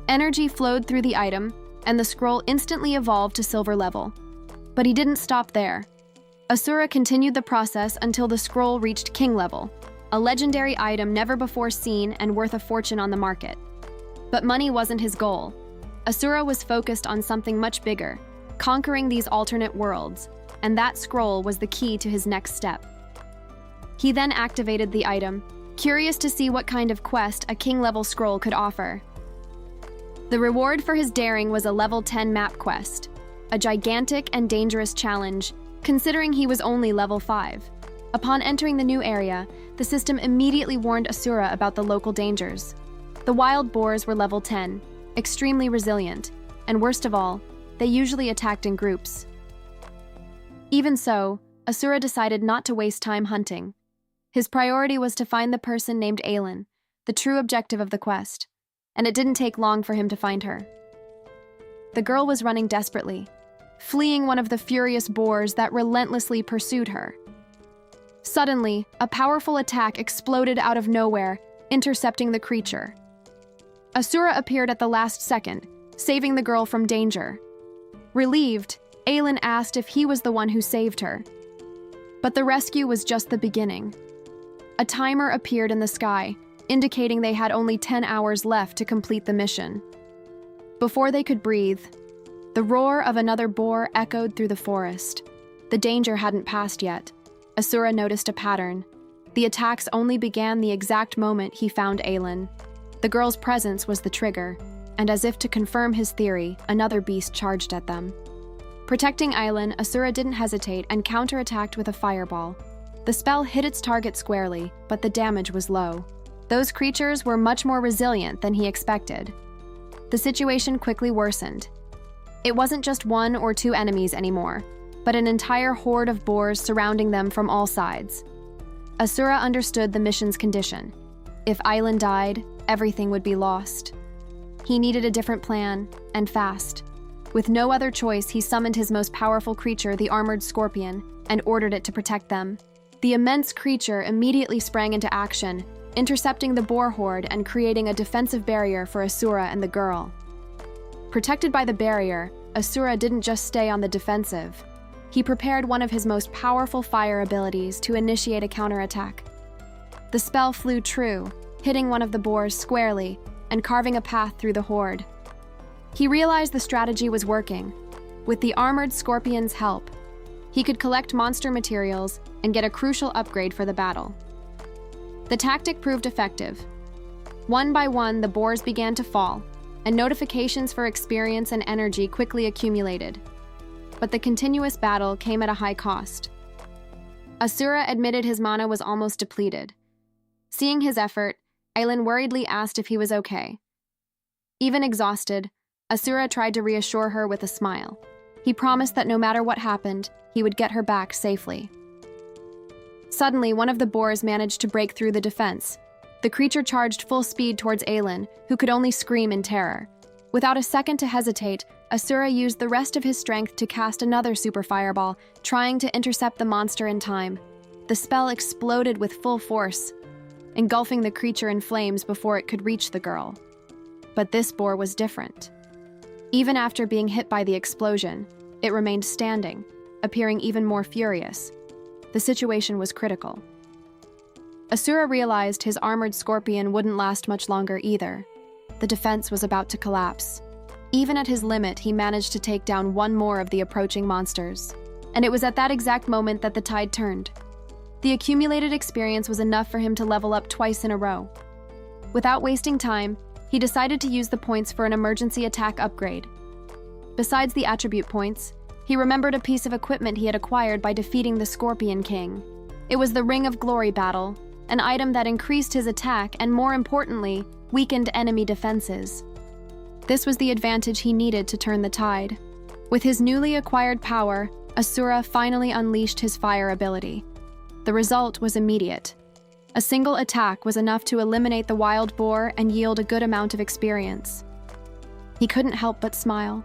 Energy flowed through the item, and the scroll instantly evolved to silver level. But he didn't stop there. Asura continued the process until the scroll reached king level, a legendary item never before seen and worth a fortune on the market. But money wasn't his goal. Asura was focused on something much bigger, conquering these alternate worlds, and that scroll was the key to his next step. He then activated the item, curious to see what kind of quest a king-level scroll could offer. The reward for his daring was a level 10 map quest, a gigantic and dangerous challenge, considering he was only level 5. Upon entering the new area, the system immediately warned Asura about the local dangers. The wild boars were level 10, extremely resilient, and worst of all, they usually attacked in groups. Even so, Asura decided not to waste time hunting. His priority was to find the person named Aelin, the true objective of the quest, and it didn't take long for him to find her. The girl was running desperately, fleeing one of the furious boars that relentlessly pursued her. Suddenly, a powerful attack exploded out of nowhere, intercepting the creature. Asura appeared at the last second, saving the girl from danger. Relieved, Aelin asked if he was the one who saved her. But the rescue was just the beginning. A timer appeared in the sky, indicating they had only 10 hours left to complete the mission. Before they could breathe, the roar of another boar echoed through the forest. The danger hadn't passed yet. Asura noticed a pattern. The attacks only began the exact moment he found Aelin. The girl's presence was the trigger, and as if to confirm his theory, another beast charged at them. Protecting Aelin, Asura didn't hesitate and counterattacked with a fireball. The spell hit its target squarely, but the damage was low. Those creatures were much more resilient than he expected. The situation quickly worsened. It wasn't just 1 or 2 enemies anymore, but an entire horde of boars surrounding them from all sides. Asura understood the mission's condition. If Aelin died, everything would be lost. He needed a different plan, and fast. With no other choice, he summoned his most powerful creature, the armored scorpion, and ordered it to protect them. The immense creature immediately sprang into action, intercepting the boar horde and creating a defensive barrier for Asura and the girl. Protected by the barrier, Asura didn't just stay on the defensive. He prepared one of his most powerful fire abilities to initiate a counterattack. The spell flew true, hitting one of the boars squarely and carving a path through the horde. He realized the strategy was working. With the armored scorpion's help, he could collect monster materials and get a crucial upgrade for the battle. The tactic proved effective. One by one, the boars began to fall, and notifications for experience and energy quickly accumulated. But the continuous battle came at a high cost. Asura admitted his mana was almost depleted. Seeing his effort, Aelin worriedly asked if he was okay. Even exhausted, Asura tried to reassure her with a smile. He promised that no matter what happened, he would get her back safely. Suddenly, one of the boars managed to break through the defense. The creature charged full speed towards Aelin, who could only scream in terror. Without a second to hesitate, Asura used the rest of his strength to cast another super fireball, trying to intercept the monster in time. The spell exploded with full force, engulfing the creature in flames before it could reach the girl. But this boar was different. Even after being hit by the explosion, it remained standing, appearing even more furious. The situation was critical. Asura realized his armored scorpion wouldn't last much longer either. The defense was about to collapse. Even at his limit, he managed to take down one more of the approaching monsters. And it was at that exact moment that the tide turned. The accumulated experience was enough for him to level up twice in a row. Without wasting time, he decided to use the points for an emergency attack upgrade. Besides the attribute points, he remembered a piece of equipment he had acquired by defeating the Scorpion King. It was the Ring of Glory battle, an item that increased his attack and, more importantly, weakened enemy defenses. This was the advantage he needed to turn the tide. With his newly acquired power, Asura finally unleashed his fire ability. The result was immediate. A single attack was enough to eliminate the wild boar and yield a good amount of experience. He couldn't help but smile.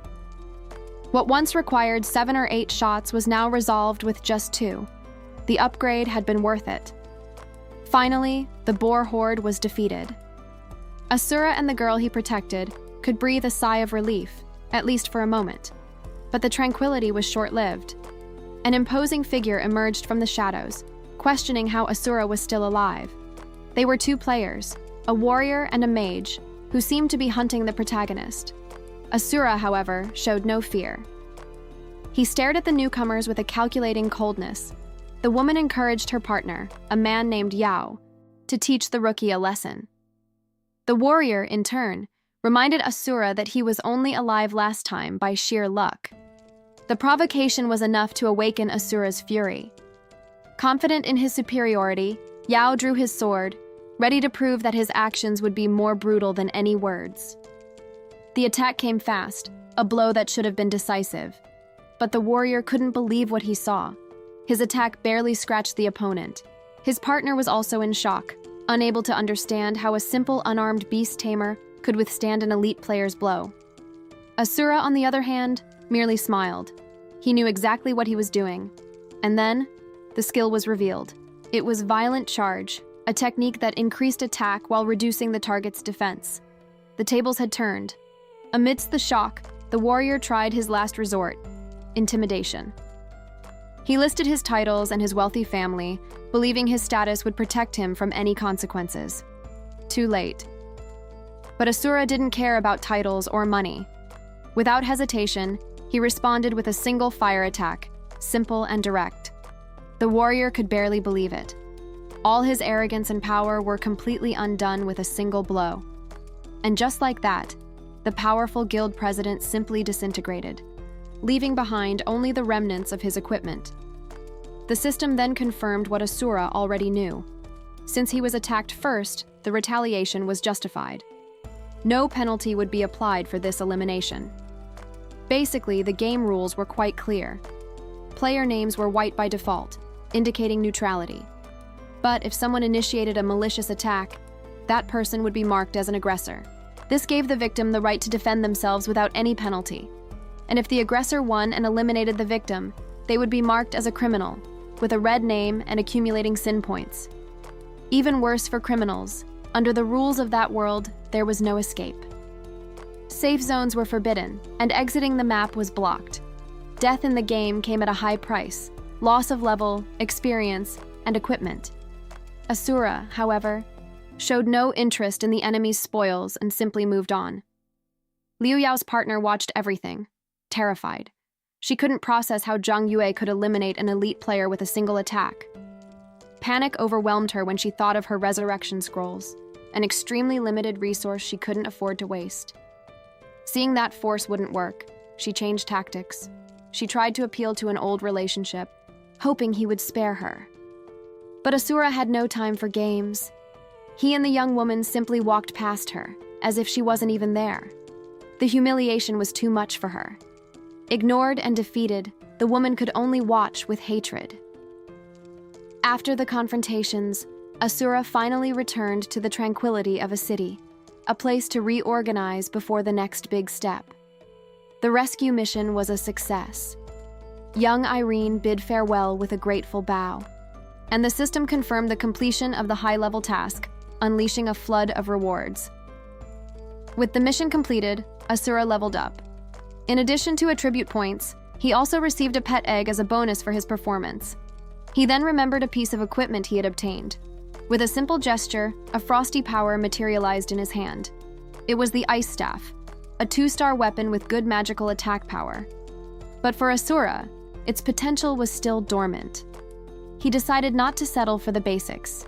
What once required 7 or 8 shots was now resolved with just 2. The upgrade had been worth it. Finally, the boar horde was defeated. Asura and the girl he protected could breathe a sigh of relief, at least for a moment. But the tranquility was short-lived. An imposing figure emerged from the shadows, questioning how Asura was still alive. They were 2 players, a warrior and a mage, who seemed to be hunting the protagonist. Asura, however, showed no fear. He stared at the newcomers with a calculating coldness. The woman encouraged her partner, a man named Yao, to teach the rookie a lesson. The warrior, in turn, reminded Asura that he was only alive last time by sheer luck. The provocation was enough to awaken Asura's fury. Confident in his superiority, Yao drew his sword, ready to prove that his actions would be more brutal than any words. The attack came fast, a blow that should have been decisive. But the warrior couldn't believe what he saw. His attack barely scratched the opponent. His partner was also in shock, unable to understand how a simple unarmed beast tamer could withstand an elite player's blow. Asura, on the other hand, merely smiled. He knew exactly what he was doing. And then, the skill was revealed. It was Violent Charge, a technique that increased attack while reducing the target's defense. The tables had turned. Amidst the shock, the warrior tried his last resort: intimidation. He listed his titles and his wealthy family, believing his status would protect him from any consequences. Too late. But Asura didn't care about titles or money. Without hesitation, he responded with a single fire attack, simple and direct. The warrior could barely believe it. All his arrogance and power were completely undone with a single blow. And just like that, the powerful guild president simply disintegrated, leaving behind only the remnants of his equipment. The system then confirmed what Asura already knew. Since he was attacked first, the retaliation was justified. No penalty would be applied for this elimination. Basically, the game rules were quite clear. Player names were white by default, indicating neutrality. But if someone initiated a malicious attack, that person would be marked as an aggressor. This gave the victim the right to defend themselves without any penalty. And if the aggressor won and eliminated the victim, they would be marked as a criminal, with a red name and accumulating sin points. Even worse for criminals, under the rules of that world, there was no escape. Safe zones were forbidden, and exiting the map was blocked. Death in the game came at a high price: loss of level, experience, and equipment. Asura, however, showed no interest in the enemy's spoils and simply moved on. Liu Yao's partner watched everything, terrified. She couldn't process how Zhang Yue could eliminate an elite player with a single attack. Panic overwhelmed her when she thought of her resurrection scrolls, an extremely limited resource she couldn't afford to waste. Seeing that force wouldn't work, she changed tactics. She tried to appeal to an old relationship, hoping he would spare her. But Asura had no time for games. He and the young woman simply walked past her, as if she wasn't even there. The humiliation was too much for her. Ignored and defeated, the woman could only watch with hatred. After the confrontations, Asura finally returned to the tranquility of a city, a place to reorganize before the next big step. The rescue mission was a success. Young Irene bid farewell with a grateful bow, and the system confirmed the completion of the high-level task, unleashing a flood of rewards. With the mission completed, Asura leveled up. In addition to attribute points, he also received a pet egg as a bonus for his performance. He then remembered a piece of equipment he had obtained. With a simple gesture, a frosty power materialized in his hand. It was the Ice Staff, a 2-star weapon with good magical attack power. But for Asura, its potential was still dormant. He decided not to settle for the basics.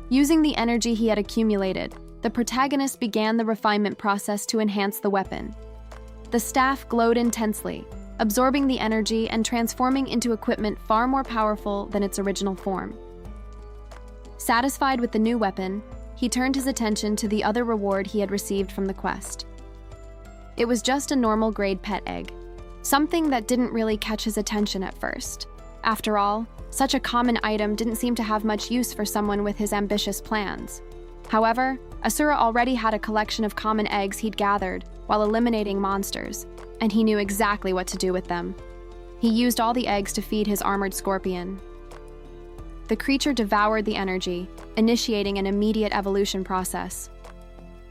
Using the energy he had accumulated, the protagonist began the refinement process to enhance the weapon. The staff glowed intensely, absorbing the energy and transforming into equipment far more powerful than its original form. Satisfied with the new weapon, he turned his attention to the other reward he had received from the quest. It was just a normal grade pet egg, something that didn't really catch his attention at first. After all, such a common item didn't seem to have much use for someone with his ambitious plans. However, Asura already had a collection of common eggs he'd gathered, while eliminating monsters, and he knew exactly what to do with them. He used all the eggs to feed his armored scorpion. The creature devoured the energy, initiating an immediate evolution process.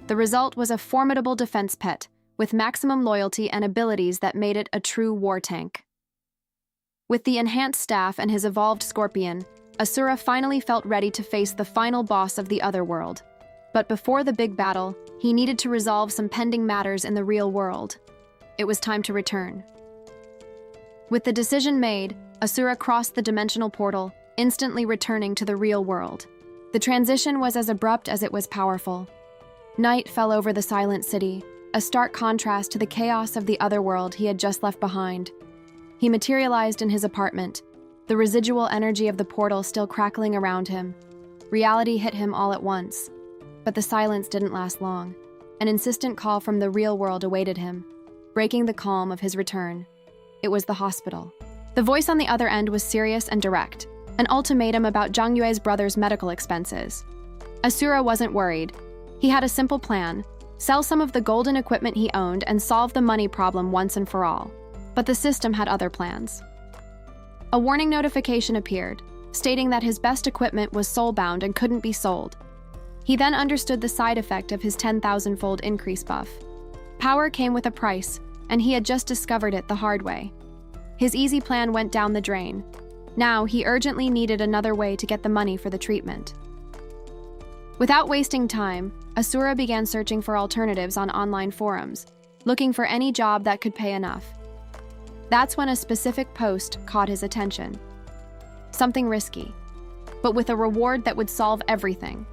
The result was a formidable defense pet, with maximum loyalty and abilities that made it a true war tank. With the enhanced staff and his evolved scorpion, Asura finally felt ready to face the final boss of the Otherworld. But before the big battle, he needed to resolve some pending matters in the real world. It was time to return. With the decision made, Asura crossed the dimensional portal, instantly returning to the real world. The transition was as abrupt as it was powerful. Night fell over the silent city, a stark contrast to the chaos of the Otherworld he had just left behind. He materialized in his apartment, the residual energy of the portal still crackling around him. Reality hit him all at once. But the silence didn't last long. An insistent call from the real world awaited him, breaking the calm of his return. It was the hospital. The voice on the other end was serious and direct, an ultimatum about Zhang Yue's brother's medical expenses. Asura wasn't worried. He had a simple plan: sell some of the golden equipment he owned and solve the money problem once and for all. But the system had other plans. A warning notification appeared, stating that his best equipment was soul-bound and couldn't be sold. He then understood the side effect of his 10,000-fold increase buff. Power came with a price, and he had just discovered it the hard way. His easy plan went down the drain. Now he urgently needed another way to get the money for the treatment. Without wasting time, Asura began searching for alternatives on online forums, looking for any job that could pay enough. That's when a specific post caught his attention. Something risky, but with a reward that would solve everything.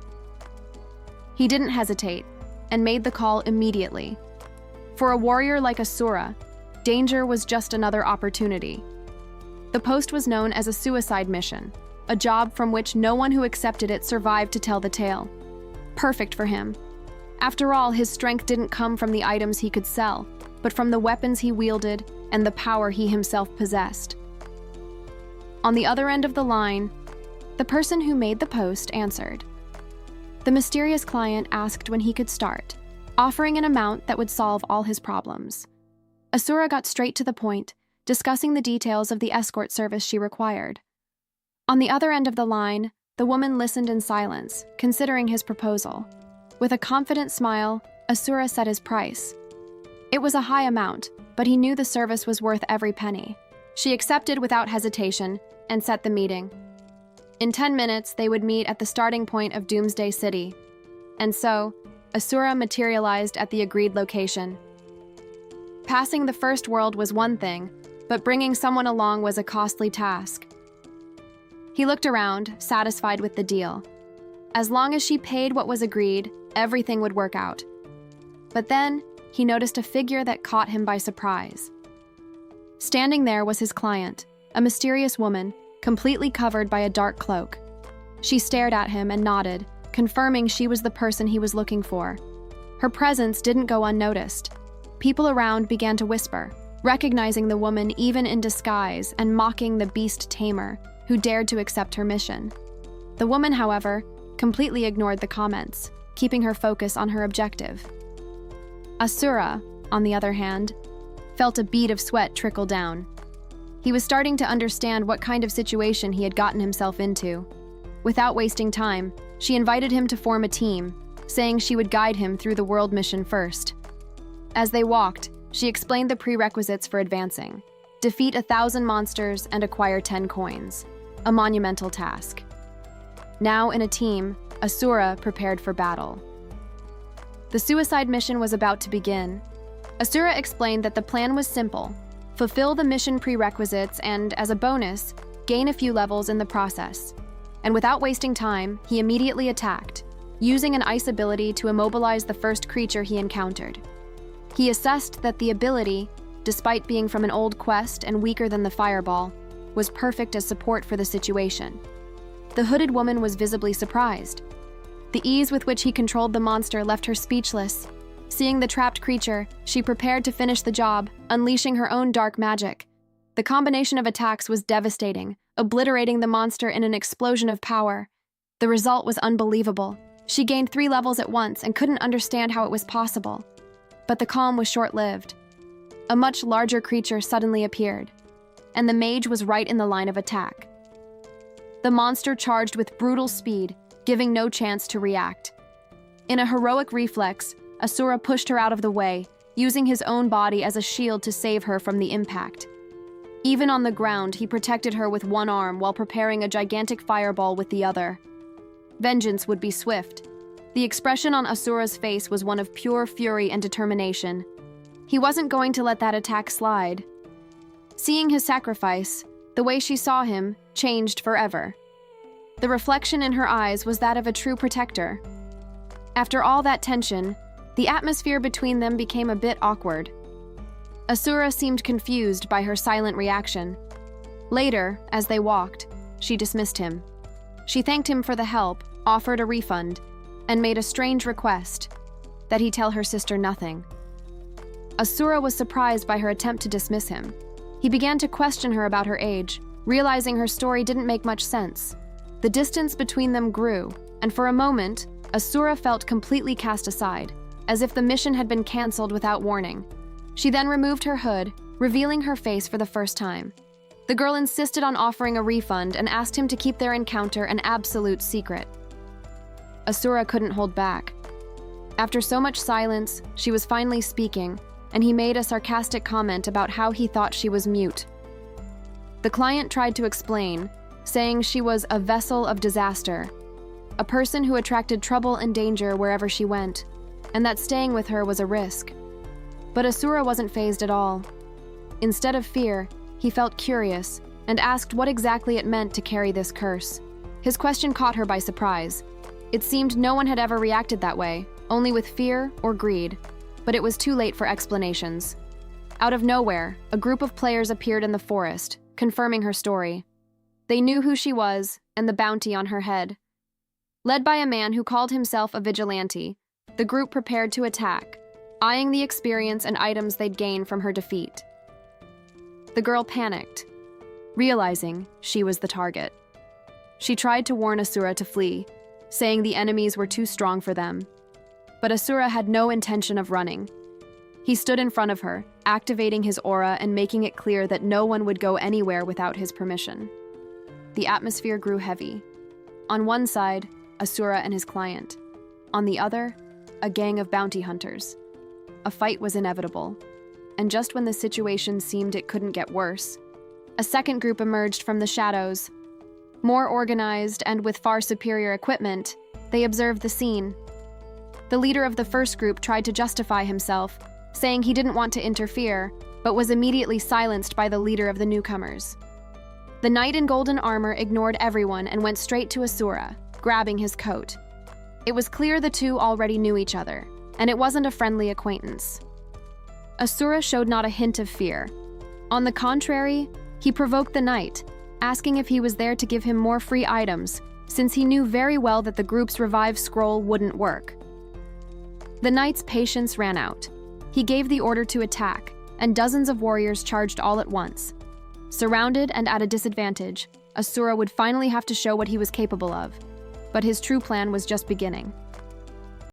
He didn't hesitate and made the call immediately. For a warrior like Asura, danger was just another opportunity. The post was known as a suicide mission, a job from which no one who accepted it survived to tell the tale. Perfect for him. After all, his strength didn't come from the items he could sell, but from the weapons he wielded and the power he himself possessed. On the other end of the line, the person who made the post answered. The mysterious client asked when he could start, offering an amount that would solve all his problems. Asura got straight to the point, discussing the details of the escort service she required. On the other end of the line, the woman listened in silence, considering his proposal. With a confident smile, Asura set his price. It was a high amount, but he knew the service was worth every penny. She accepted without hesitation and set the meeting. In 10 minutes, they would meet at the starting point of Doomsday City. And so, Asura materialized at the agreed location. Passing the first world was one thing, but bringing someone along was a costly task. He looked around, satisfied with the deal. As long as she paid what was agreed, everything would work out. But then, he noticed a figure that caught him by surprise. Standing there was his client, a mysterious woman, completely covered by a dark cloak. She stared at him and nodded, confirming she was the person he was looking for. Her presence didn't go unnoticed. People around began to whisper, recognizing the woman even in disguise and mocking the beast tamer who dared to accept her mission. The woman, however, completely ignored the comments, keeping her focus on her objective. Asura, on the other hand, felt a bead of sweat trickle down. He was starting to understand what kind of situation he had gotten himself into. Without wasting time, she invited him to form a team, saying she would guide him through the world mission first. As they walked, she explained the prerequisites for advancing. Defeat 1,000 monsters and acquire 10 coins. A monumental task. Now in a team, Asura prepared for battle. The suicide mission was about to begin. Asura explained that the plan was simple: fulfill the mission prerequisites and, as a bonus, gain a few levels in the process. And without wasting time, he immediately attacked, using an ice ability to immobilize the first creature he encountered. He assessed that the ability, despite being from an old quest and weaker than the fireball, was perfect as support for the situation. The hooded woman was visibly surprised. The ease with which he controlled the monster left her speechless. Seeing the trapped creature, she prepared to finish the job, unleashing her own dark magic. The combination of attacks was devastating, obliterating the monster in an explosion of power. The result was unbelievable. She gained 3 levels at once and couldn't understand how it was possible. But the calm was short-lived. A much larger creature suddenly appeared, and the mage was right in the line of attack. The monster charged with brutal speed, giving no chance to react. In a heroic reflex, Asura pushed her out of the way, using his own body as a shield to save her from the impact. Even on the ground, he protected her with one arm while preparing a gigantic fireball with the other. Vengeance would be swift. The expression on Asura's face was one of pure fury and determination. He wasn't going to let that attack slide. Seeing his sacrifice, the way she saw him changed forever. The reflection in her eyes was that of a true protector. After all that tension, the atmosphere between them became a bit awkward. Asura seemed confused by her silent reaction. Later, as they walked, she dismissed him. She thanked him for the help, offered a refund, and made a strange request, that he tell her sister nothing. Asura was surprised by her attempt to dismiss him. He began to question her about her age, realizing her story didn't make much sense. The distance between them grew, and for a moment, Asura felt completely cast aside, as if the mission had been cancelled without warning. She then removed her hood, revealing her face for the first time. The girl insisted on offering a refund and asked him to keep their encounter an absolute secret. Asura couldn't hold back. After so much silence, she was finally speaking, and he made a sarcastic comment about how he thought she was mute. The client tried to explain, saying she was a vessel of disaster, a person who attracted trouble and danger wherever she went, and that staying with her was a risk. But Asura wasn't fazed at all. Instead of fear, he felt curious and asked what exactly it meant to carry this curse. His question caught her by surprise. It seemed no one had ever reacted that way, only with fear or greed, but it was too late for explanations. Out of nowhere, a group of players appeared in the forest, confirming her story. They knew who she was and the bounty on her head. Led by a man who called himself a vigilante, the group prepared to attack, eyeing the experience and items they'd gained from her defeat. The girl panicked, realizing she was the target. She tried to warn Asura to flee, saying the enemies were too strong for them. But Asura had no intention of running. He stood in front of her, activating his aura and making it clear that no one would go anywhere without his permission. The atmosphere grew heavy. On one side, Asura and his client. On the other, a gang of bounty hunters. A fight was inevitable. And just when the situation seemed it couldn't get worse, a second group emerged from the shadows. More organized and with far superior equipment, they observed the scene. The leader of the first group tried to justify himself, saying he didn't want to interfere, but was immediately silenced by the leader of the newcomers. The knight in golden armor ignored everyone and went straight to Asura, grabbing his coat. It was clear the two already knew each other, and it wasn't a friendly acquaintance. Asura showed not a hint of fear. On the contrary, he provoked the knight, asking if he was there to give him more free items, since he knew very well that the group's revive scroll wouldn't work. The knight's patience ran out. He gave the order to attack, and dozens of warriors charged all at once. Surrounded and at a disadvantage, Asura would finally have to show what he was capable of. But his true plan was just beginning.